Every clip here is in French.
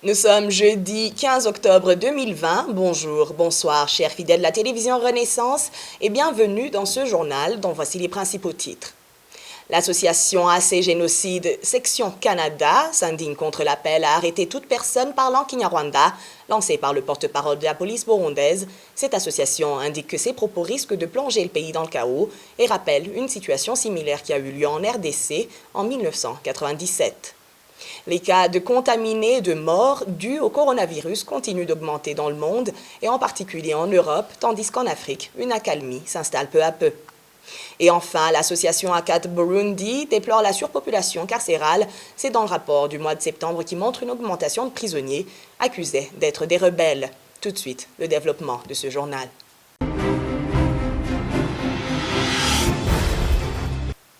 Nous sommes jeudi 15 octobre 2020. Bonjour, bonsoir, chers fidèles de la télévision Renaissance et bienvenue dans ce journal dont voici les principaux titres. L'association AC Génocide Section Canada s'indigne contre l'appel à arrêter toute personne parlant Kinyarwanda lancé par le porte-parole de la police burundaise. Cette association indique que ces propos risquent de plonger le pays dans le chaos et rappelle une situation similaire qui a eu lieu en RDC en 1997. Les cas de contaminés et de morts dus au coronavirus continuent d'augmenter dans le monde et en particulier en Europe, tandis qu'en Afrique, une accalmie s'installe peu à peu. Et enfin, l'association ACAT Burundi déplore la surpopulation carcérale. C'est dans le rapport du mois de septembre qui montre une augmentation de prisonniers accusés d'être des rebelles. Tout de suite, le développement de ce journal.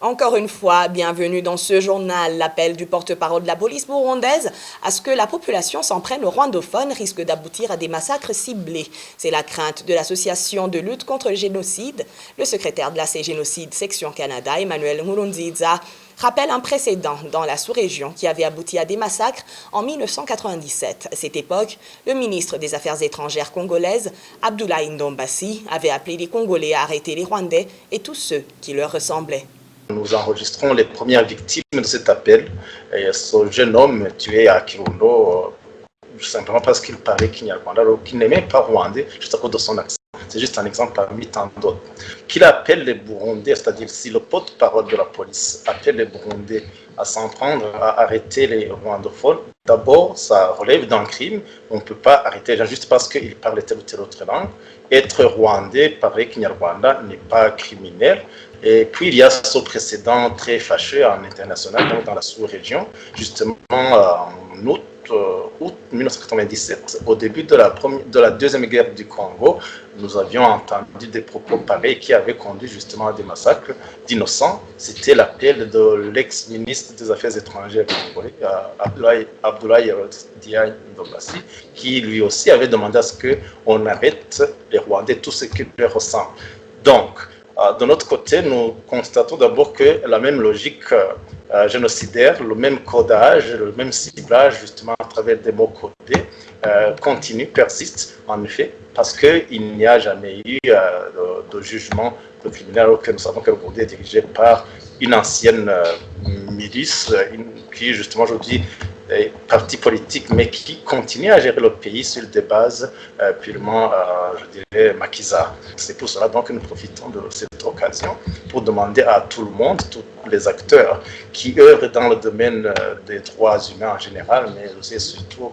Encore une fois, bienvenue dans ce journal. L'appel du porte-parole de la police burundaise à ce que la population s'en prenne aux rwandophones risque d'aboutir à des massacres ciblés. C'est la crainte de l'association de lutte contre le génocide. Le secrétaire de l'AC Génocide Section Canada, Emmanuel Nkurunziza, rappelle un précédent dans la sous-région qui avait abouti à des massacres en 1997. À cette époque, le ministre des Affaires étrangères congolaise, Abdoulaye Ndombassi, avait appelé les Congolais à arrêter les Rwandais et tous ceux qui leur ressemblaient. Nous enregistrons les premières victimes de cet appel. Et ce jeune homme tué à Kirundo, simplement parce qu'il parlait Kinyarwanda, alors qu'il n'est même pas rwandais, juste à cause de son accent. C'est juste un exemple parmi tant d'autres. Qu'il appelle les Burundais, c'est-à-dire si le porte-parole de la police appelle les Burundais à s'en prendre, à arrêter les rwandophones, d'abord, ça relève d'un crime. On ne peut pas arrêter les gens juste parce qu'ils parlent telle ou telle autre langue. Être rwandais, parler Kinyarwanda n'est pas criminel. Et puis, il y a ce précédent très fâcheux en international, donc dans la sous-région, justement en août 1997, au début de la deuxième guerre du Congo, nous avions entendu des propos pareils qui avaient conduit justement à des massacres d'innocents. C'était l'appel de l'ex-ministre des Affaires étrangères congolais, Abdoulaye Ndombassi, qui lui aussi avait demandé à ce qu'on arrête les Rwandais, tout ce qui leur ressemble. Donc, de notre côté, nous constatons d'abord que la même logique génocidaire, le même codage, le même ciblage, justement à travers des mots codés, continue, persiste, en effet, parce qu'il n'y a jamais eu de jugement de criminel, alors que nous savons que le Burundu est dirigé par une ancienne milice qui, justement, aujourd'hui, parti politique, mais qui continue à gérer le pays sur des bases purement, je dirais, maquisards. C'est pour cela donc que nous profitons de cette occasion pour demander à tout le monde, tous les acteurs qui œuvrent dans le domaine des droits humains en général, mais aussi et surtout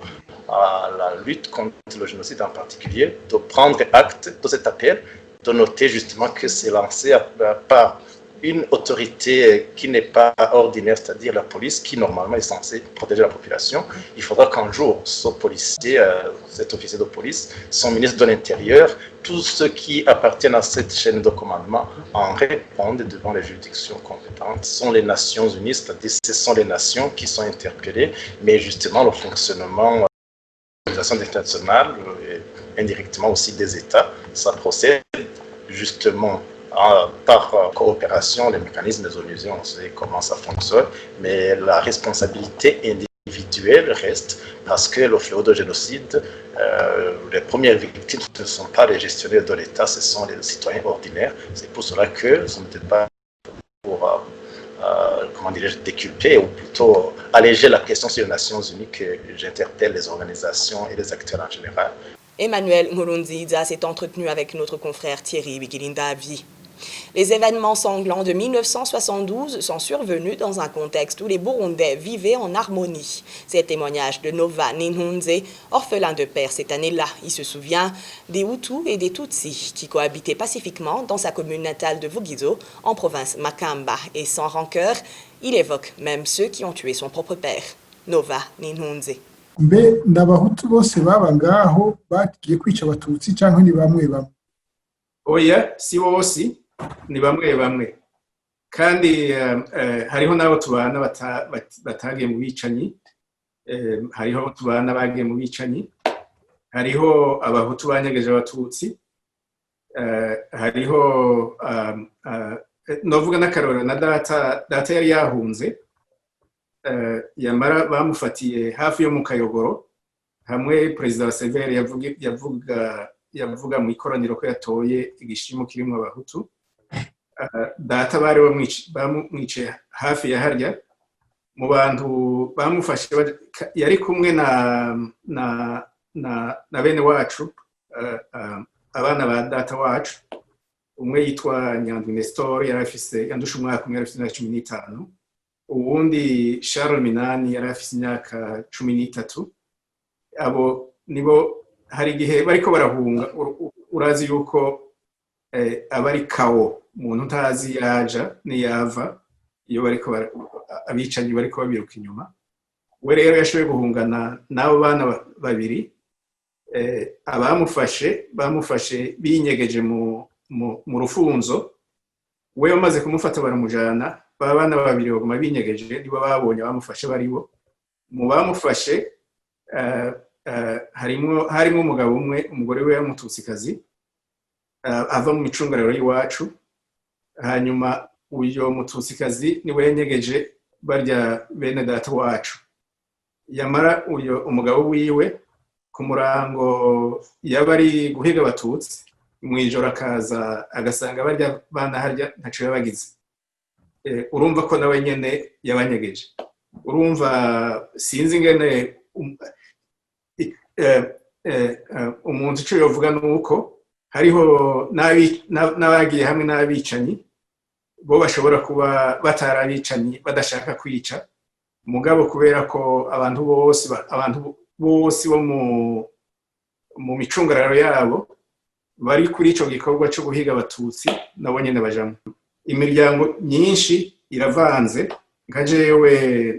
à la lutte contre le génocide en particulier, de prendre acte de cet appel, de noter justement que c'est lancé par une autorité qui n'est pas ordinaire, c'est-à-dire la police, qui normalement est censée protéger la population. Il faudra qu'un jour, ce policier, cet officier de police, son ministre de l'Intérieur, tous ceux qui appartiennent à cette chaîne de commandement en répondent devant les juridictions compétentes. Ce sont les Nations Unies, c'est-à-dire ce sont les nations qui sont interpellées, mais justement le fonctionnement de l'organisation internationale et indirectement aussi des États, ça procède justement par coopération, les mécanismes des onusiens, on sait comment ça fonctionne, mais la responsabilité individuelle reste parce que le fléau de génocide, les premières victimes ne sont pas les gestionnaires de l'État, ce sont les citoyens ordinaires. C'est pour cela que ce n'est pas pour déculper ou plutôt alléger la question sur les Nations Unies que j'interpelle les organisations et les acteurs en général. Emmanuel Nkurunziza s'est entretenu avec notre confrère Thierry Bigilindavi. Les événements sanglants de 1972 sont survenus dans un contexte où les Burundais vivaient en harmonie. C'est le témoignage de Nova Ninhunze, orphelin de père cette année-là. Il se souvient des Hutus et des Tutsis qui cohabitaient pacifiquement dans sa commune natale de Vugizo, en province Makamba. Et sans rancœur, il évoque même ceux qui ont tué son propre père. Nova Ninhunze. Mbe n'abahutu bose baba ngaho bagiye kwica abatutsi cyangwa ni bamwe bamwe? Oya, si bose, ni bamwe bamwe. Kandi hariho nabo tubana batagiye mu bicanyi, hariho abo tubana bagiye mu bicanyi, hariho abahutu banyegeje abatutsi, hariho novuga n'akarorero na data yari yahunze, yamara bamufatiye hafi yo mu Kayogoro, hamwe perezida wa severe yavuga mu ikoraniro ko yatoye igishimo kirimo abahutu. Data bari bamwiciye hafi ya harya mu bantu bamufashe, yari kumwe na bene wacu, abana ba data wacu. Umwe yitwa Nyandwi Nestor yandusha umwaka umwe, yari afise imyaka 15. Uwundi Charles Minani yari afise imyaka 13. Abo nibo hari igihe bariko barahunga, urazi yuko abari kawo umuntu utazi yaja niyava iyo bariko abicanyi bariko babiruka inyuma. We rero yashoboye guhungana n'abo bana babiri. Bamufashe binyegeje mu rufunzo. We bamaze kumufata baramujana, bana babiri baguma binyegeje, nibo babonye bamufashe baribo. Mu bamufashe harimo umugabo umwe, umugore we w'umututsikazi, ava mu micungararo y'iwacu. Hanyuma uyo mututsikazi niwe yanyegeje barya bene data wacu. Yamara uyo umugabo wiwe ku murango yabari guhiga abatutsi, mwijoro akaza agasanga barya bana harya ntaco yabagize. Urumva ko nawe nyene yabanyegeje. Urumva sinzi ingene umuntu ico yovuga nuko hariho n'abagiye hamwe n'abicanyi, bo bashobora kuba batarabicanyi badashaka kwica, mugabo kubera ko abantu bose bo mu micungararo yabo bari kuri ico gikorwa cyo guhiga abatutsi, nabo nyene bajamwe. Imiryango myinshi iravanze, nka jewe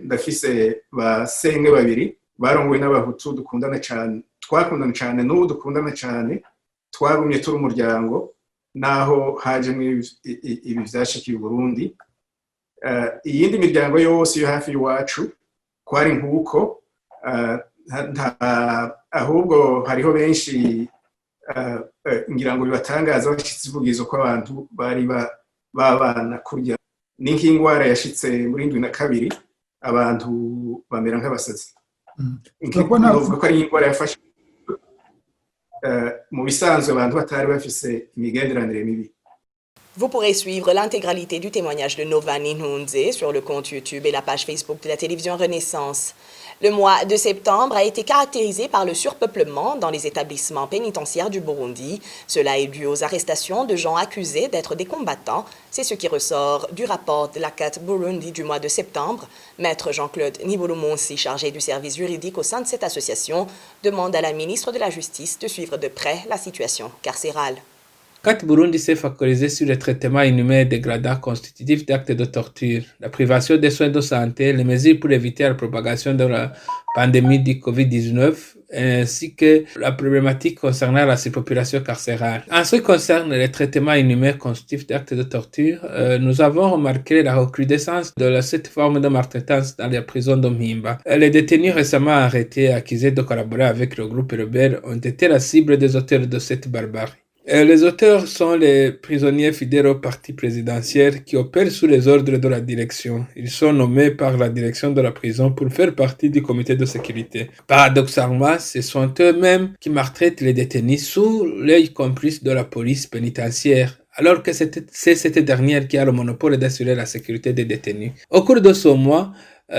ndafise basenge babiri barongowe n'abahutu dukundana cyane, twakundana cyane n'ubu dukundana cyane, twagumye turi umuryango naho hajemo ibi vyashikiye Burundi. Iyindi miryango yose yo hafi y'iwacu kwari nk'uko, ahubwo hariho benshi ngira ngo bibatangaza bashitse ivugizo ko abantu bari babana kurya n'inkingwara yashitse muri 2002, abantu bamera nk'abasazi. Ndavuga ko ari ingwara yafashe mu bisanzwe abantu batari bafise imigenderanire mibi. Vous pourrez suivre l'intégralité du témoignage de Novani Nhunze sur le compte YouTube et la page Facebook de la télévision Renaissance. Le mois de septembre a été caractérisé par le surpeuplement dans les établissements pénitentiaires du Burundi. Cela est dû aux arrestations de gens accusés d'être des combattants. C'est ce qui ressort du rapport de l'ACAT Burundi du mois de septembre. Maître Jean-Claude Nibolomonsi, chargé du service juridique au sein de cette association, demande à la ministre de la Justice de suivre de près la situation carcérale. ACAT Burundi s'est focalisé sur le traitement inhumain et dégradant constitutif d'actes de torture, la privation des soins de santé, les mesures pour éviter la propagation de la pandémie du Covid-19, ainsi que la problématique concernant la surpopulation carcérale. En ce qui concerne les traitements inhumains constitutifs d'actes de torture, nous avons remarqué la recrudescence de cette forme de maltraitance dans les prisons de Mpimba. Les détenus récemment arrêtés et accusés de collaborer avec le groupe rebelle ont été la cible des auteurs de cette barbarie. Les auteurs sont les prisonniers fidèles au parti présidentiel qui opèrent sous les ordres de la direction. Ils sont nommés par la direction de la prison pour faire partie du comité de sécurité. Paradoxalement, ce sont eux-mêmes qui maltraitent les détenus sous l'œil complice de la police pénitentiaire, alors que c'est cette dernière qui a le monopole d'assurer la sécurité des détenus. Au cours de ce mois,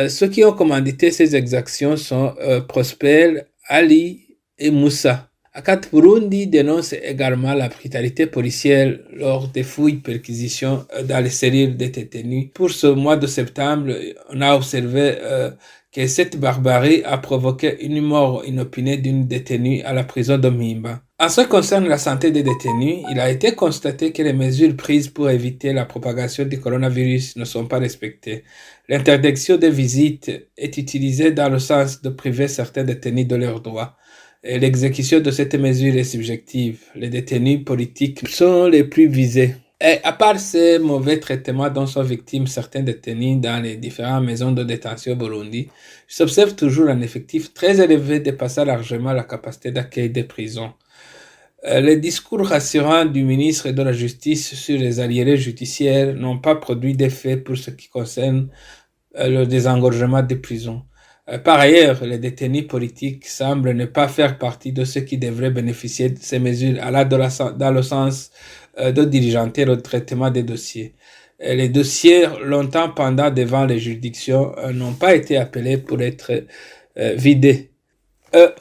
ceux qui ont commandité ces exactions sont Prosper, Ali et Moussa. ACAT Burundi dénonce également la brutalité policière lors des fouilles perquisitions dans les cellules des détenus. Pour ce mois de septembre, on a observé que cette barbarie a provoqué une mort inopinée d'une détenue à la prison de Mpimba. En ce qui concerne la santé des détenus, il a été constaté que les mesures prises pour éviter la propagation du coronavirus ne sont pas respectées. L'interdiction des visites est utilisée dans le sens de priver certains détenus de leurs droits. Et l'exécution de cette mesure est subjective. Les détenus politiques sont les plus visés. Et à part ces mauvais traitements dont sont victimes certains détenus dans les différentes maisons de détention au Burundi, il s'observe toujours un effectif très élevé dépassant largement la capacité d'accueil des prisons. Les discours rassurants du ministre de la Justice sur les arriérés judiciaires n'ont pas produit d'effet pour ce qui concerne le désengorgement des prisons. Par ailleurs, les détenus politiques semblent ne pas faire partie de ceux qui devraient bénéficier de ces mesures dans le sens de diligenter le traitement des dossiers. Les dossiers longtemps pendant devant les juridictions n'ont pas été appelés pour être vidés.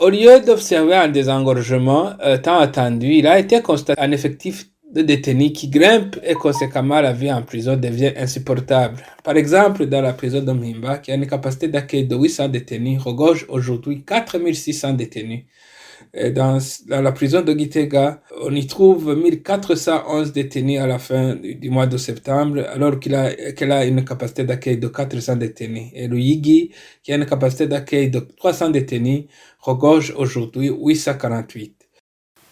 Au lieu d'observer un désengorgement tant attendu, il a été constaté un effectif de détenus qui grimpe et conséquemment la vie en prison devient insupportable. Par exemple, dans la prison de Mpimba, qui a une capacité d'accueil de 800 détenus, regorge aujourd'hui 4600 détenus. Et dans la prison de Gitega, on y trouve 1411 détenus à la fin du mois de septembre, alors qu'elle a une capacité d'accueil de 400 détenus. Et le Yigi, qui a une capacité d'accueil de 300 détenus, regorge aujourd'hui 848.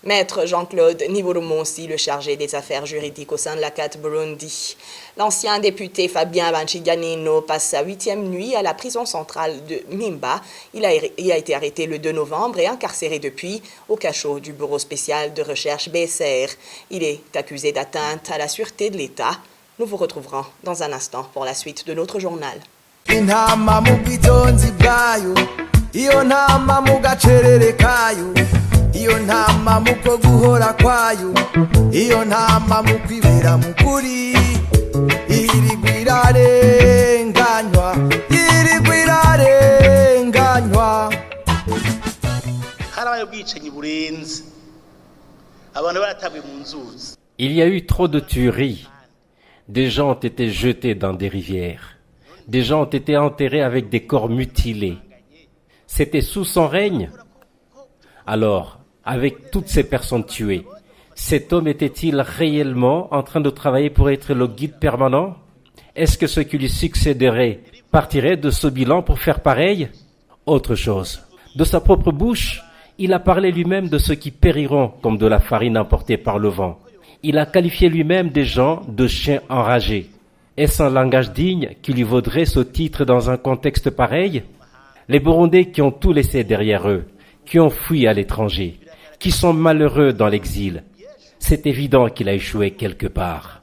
Maître Jean-Claude Niborumonsi, le chargé des affaires juridiques au sein de la CAT Burundi. L'ancien député Fabien Banchiganino passe sa 8e nuit à la prison centrale de Mpimba. Il a été arrêté le 2 novembre et incarcéré depuis au cachot du bureau spécial de recherche BSR. Il est accusé d'atteinte à la sûreté de l'État. Nous vous retrouverons dans un instant pour la suite de notre journal. Iyo ntama muko guhora kwayo, iyo ntama mukwibera mukuri, irigwirarenganywa. Harabaye ubwicanyi burenze, abantu baratabwe mu nzuzi. Il y a eu trop de tueries. Des gens ont été jetés dans des rivières. Des gens ont été enterrés avec des corps mutilés. C'était sous son règne. Alors, avec toutes ces personnes tuées, cet homme était-il réellement en train de travailler pour être le guide permanent? Est-ce que ceux qui lui succéderaient partiraient de ce bilan pour faire pareil? Autre chose, de sa propre bouche, il a parlé lui-même de ceux qui périront comme de la farine emportée par le vent. Il a qualifié lui-même des gens de chiens enragés. Est-ce un langage digne qui lui vaudrait ce titre dans un contexte pareil? Les Burundais qui ont tout laissé derrière eux, qui ont fui à l'étranger, qui sont malheureux dans l'exil, c'est évident qu'il a échoué quelque part.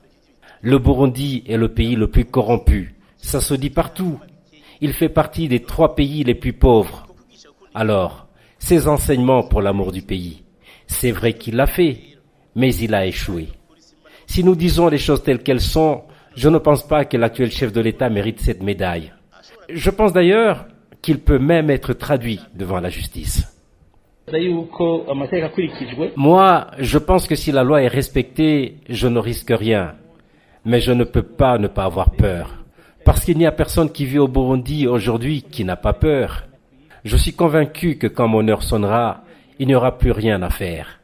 Le Burundi est le pays le plus corrompu, ça se dit partout. Il fait partie des 3 pays les plus pauvres. Alors, ces enseignements pour l'amour du pays, c'est vrai qu'il l'a fait, mais il a échoué. Si nous disons les choses telles qu'elles sont, je ne pense pas que l'actuel chef de l'État mérite cette médaille. Je pense d'ailleurs qu'il peut même être traduit devant la justice. Moi, je pense que si la loi est respectée, je ne risque rien. Mais je ne peux pas ne pas avoir peur. Parce qu'il n'y a personne qui vit au Burundi aujourd'hui qui n'a pas peur. Je suis convaincu que quand mon heure sonnera, il n'y aura plus rien à faire.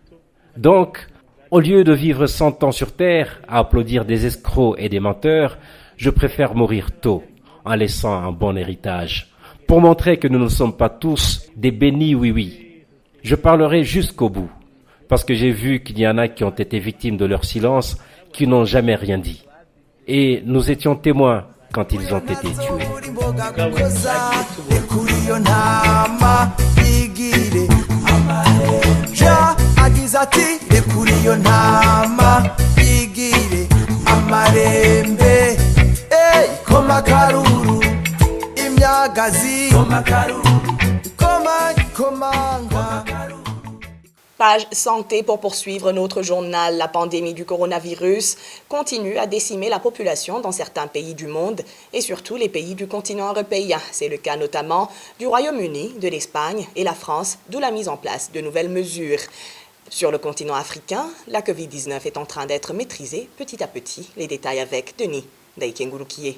Donc, au lieu de vivre 100 ans sur terre, à applaudir des escrocs et des menteurs, je préfère mourir tôt, en laissant un bon héritage, pour montrer que nous ne sommes pas tous des bénis oui-oui. Je parlerai jusqu'au bout, parce que j'ai vu qu'il y en a qui ont été victimes de leur silence, qui n'ont jamais rien dit. Et nous étions témoins quand ils ont été tués. Page santé pour poursuivre notre journal. La pandémie du coronavirus continue à décimer la population dans certains pays du monde et surtout les pays du continent européen. C'est le cas notamment du Royaume-Uni, de l'Espagne et la France, d'où la mise en place de nouvelles mesures. Sur le continent africain, la COVID-19 est en train d'être maîtrisée petit à petit. Les détails avec Denis Daïkengurukié.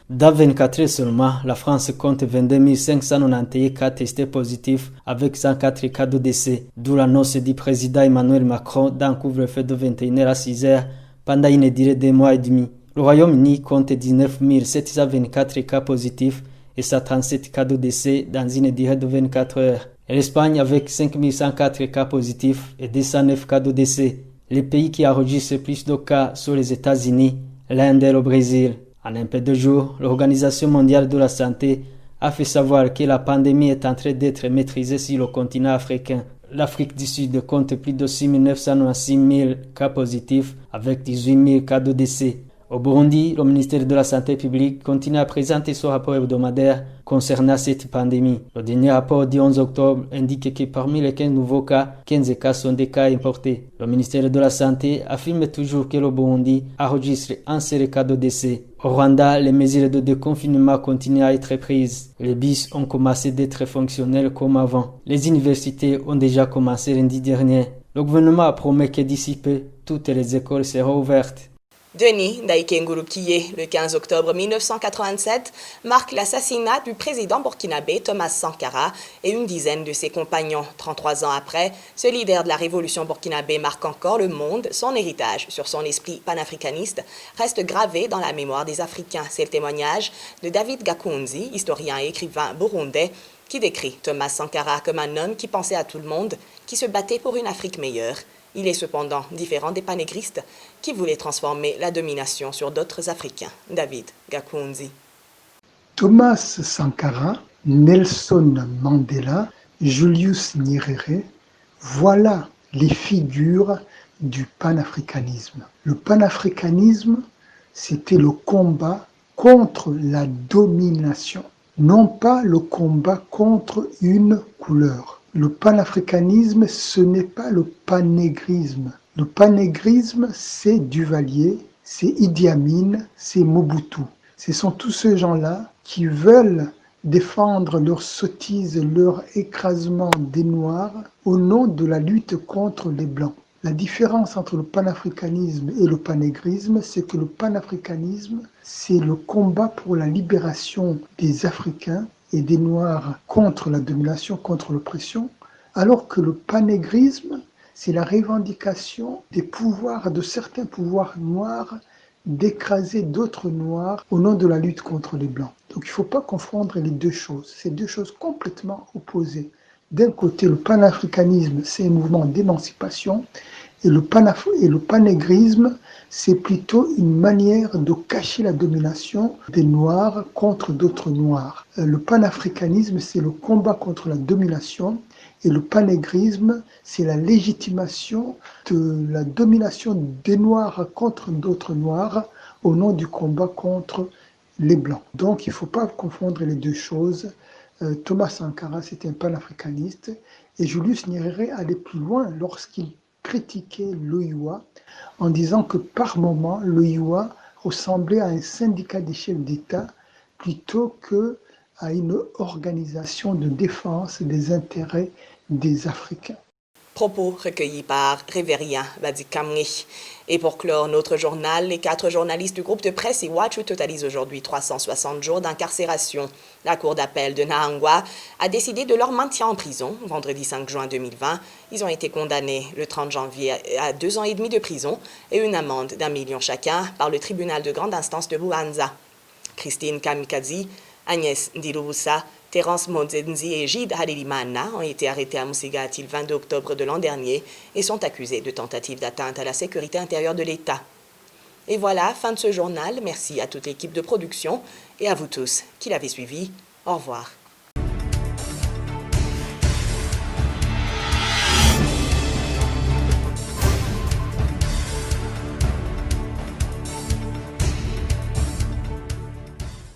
Dans 24 heures seulement, la France compte 22 591 cas testés positifs avec 104 cas de décès, d'où l'annonce du président Emmanuel Macron d'un couvre-feu de 21h à 6h pendant une durée de mois et demi. Le Royaume-Uni compte 19 724 cas positifs et 137 cas de décès dans une durée de 24 heures. Et l'Espagne avec 5 104 cas positifs et 209 cas de décès. Les pays qui enregistrent plus de cas sont les États-Unis, l'Inde et le Brésil. En un peu de jours, l'Organisation mondiale de la santé a fait savoir que la pandémie est en train d'être maîtrisée sur le continent africain. L'Afrique du Sud compte plus de 6 996 000 cas positifs avec 18 000 cas de décès. Au Burundi, le ministère de la Santé publique continue à présenter son rapport hebdomadaire concernant cette pandémie. Le dernier rapport du 11 octobre indique que parmi les 15 nouveaux cas, 15 cas sont des cas importés. Le ministère de la Santé affirme toujours que le Burundi enregistre un seul cas de décès. Au Rwanda, les mesures de déconfinement continuent à être prises. Les bus ont commencé d'être fonctionnels comme avant. Les universités ont déjà commencé lundi dernier. Le gouvernement promet que d'ici peu, toutes les écoles seront ouvertes. Denis Ndaïkengurukiye, le 15 octobre 1987, marque l'assassinat du président burkinabé Thomas Sankara et une dizaine de ses compagnons. 33 ans après, ce leader de la révolution burkinabé marque encore le monde. Son héritage sur son esprit panafricaniste reste gravé dans la mémoire des Africains. C'est le témoignage de David Gakunzi, historien et écrivain burundais, qui décrit Thomas Sankara comme un homme qui pensait à tout le monde, qui se battait pour une Afrique meilleure. Il est cependant différent des panégristes qui voulaient transformer la domination sur d'autres Africains. David Gakunzi. Thomas Sankara, Nelson Mandela, Julius Nyerere, voilà les figures du panafricanisme. Le panafricanisme, c'était le combat contre la domination, non pas le combat contre une couleur. Le panafricanisme, ce n'est pas le panégrisme. Le panégrisme, c'est Duvalier, c'est Idi Amin, c'est Mobutu. Ce sont tous ces gens-là qui veulent défendre leur sottise, leur écrasement des Noirs au nom de la lutte contre les Blancs. La différence entre le panafricanisme et le panégrisme, c'est que le panafricanisme, c'est le combat pour la libération des Africains et des Noirs contre la domination, contre l'oppression, alors que le panégrisme, c'est la revendication des pouvoirs, de certains pouvoirs noirs, d'écraser d'autres noirs au nom de la lutte contre les Blancs. Donc il ne faut pas confondre les deux choses, c'est deux choses complètement opposées. D'un côté, le panafricanisme, c'est un mouvement d'émancipation, et le panégrisme, c'est plutôt une manière de cacher la domination des Noirs contre d'autres Noirs. Le panafricanisme, c'est le combat contre la domination, et le panégrisme, c'est la légitimation de la domination des Noirs contre d'autres Noirs au nom du combat contre les Blancs. Donc il ne faut pas confondre les deux choses. Thomas Sankara, c'était un panafricaniste, et Julius Nyerere allait plus loin lorsqu'il critiquait l'OIOA en disant que par moment, l'OIOA ressemblait à un syndicat des chefs d'État plutôt qu'à une organisation de défense des intérêts des Africains. Propos recueillis par Révérien Badikamni. Et pour clore notre journal, les 4 journalistes du groupe de presse Iwachu totalisent aujourd'hui 360 jours d'incarcération. La cour d'appel de Nahangwa a décidé de leur maintien en prison. Vendredi 5 juin 2020, ils ont été condamnés le 30 janvier à 2 ans et demi de prison et une amende d'1 million chacun par le tribunal de grande instance de Bubanza. Christine Kamikazi, Agnès Ndirubusa, Terence Mozenzi et Gide Halilimana ont été arrêtés à Musigati le 22 octobre de l'an dernier et sont accusés de tentative d'atteinte à la sécurité intérieure de l'État. Et voilà, fin de ce journal. Merci à toute l'équipe de production et à vous tous qui l'avez suivi. Au revoir.